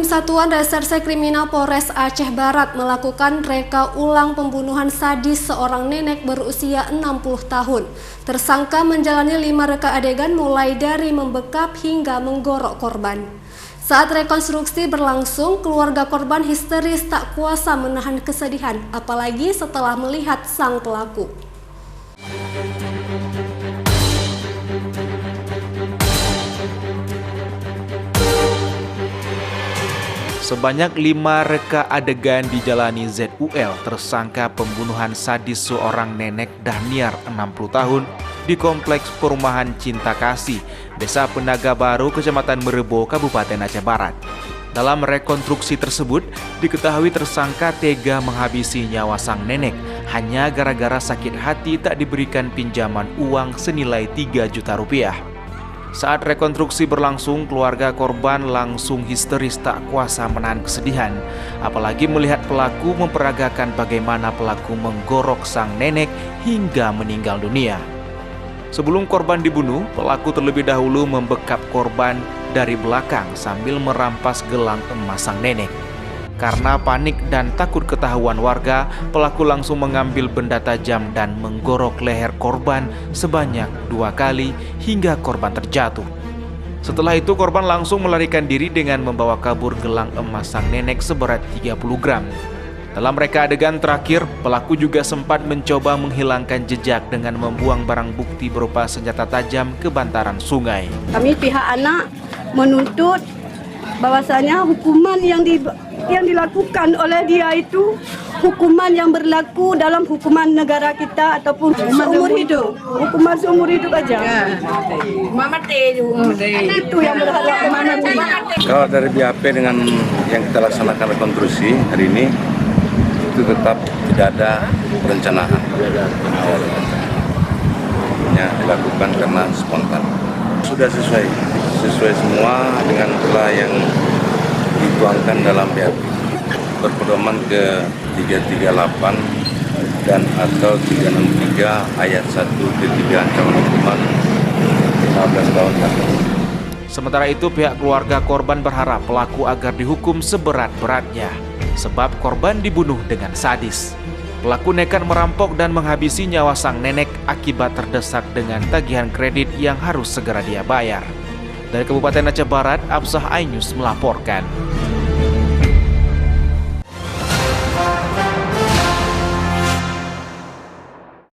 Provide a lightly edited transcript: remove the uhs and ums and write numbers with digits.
Tim Satuan Reserse Kriminal Polres Aceh Barat melakukan reka ulang pembunuhan sadis seorang nenek berusia 60 tahun. Tersangka menjalani 5 reka adegan mulai dari membekap hingga menggorok korban. Saat rekonstruksi berlangsung, keluarga korban histeris tak kuasa menahan kesedihan, apalagi setelah melihat sang pelaku. Sebanyak 5 reka adegan dijalani ZUL, tersangka pembunuhan sadis seorang nenek Dahniar 60 tahun di Kompleks Perumahan Cinta Kasih, Desa Penaga Baru, Kecamatan Merebo, Kabupaten Aceh Barat. Dalam rekonstruksi tersebut, diketahui tersangka tega menghabisi nyawa sang nenek hanya gara-gara sakit hati tak diberikan pinjaman uang senilai 3 juta rupiah. Saat rekonstruksi berlangsung, keluarga korban langsung histeris tak kuasa menahan kesedihan, apalagi melihat pelaku memperagakan bagaimana pelaku menggorok sang nenek hingga meninggal dunia. Sebelum korban dibunuh, pelaku terlebih dahulu membekap korban dari belakang sambil merampas gelang emas sang nenek. Karena panik dan takut ketahuan warga, pelaku langsung mengambil benda tajam dan menggorok leher korban sebanyak 2 kali hingga korban terjatuh. Setelah itu korban langsung melarikan diri dengan membawa kabur gelang emas sang nenek seberat 30 gram. Dalam reka adegan terakhir, pelaku juga sempat mencoba menghilangkan jejak dengan membuang barang bukti berupa senjata tajam ke bantaran sungai. Kami pihak anak menuntut bahwasanya hukuman yang dilakukan oleh dia itu hukuman yang berlaku dalam hukuman negara kita ataupun seumur hidup. Hukuman seumur hidup aja. Itu yang berharap mati. Kalau dari BAP dengan yang kita laksanakan rekonstruksi hari ini itu tetap tidak ada perencanaan. Ya, dilakukan karena spontan. Sudah sesuai semua dengan telah yang dituangkan dalam BAP, berpedoman ke 338 dan atau 363 ayat 1 ke 3 ancaman hukuman 15 tahun. Sementara itu, pihak keluarga korban berharap pelaku agar dihukum seberat-beratnya, sebab korban dibunuh dengan sadis. Pelaku nekat merampok dan menghabisi nyawa sang nenek akibat terdesak dengan tagihan kredit yang harus segera dia bayar. Dari Kabupaten Aceh Barat, Absah Ainus melaporkan.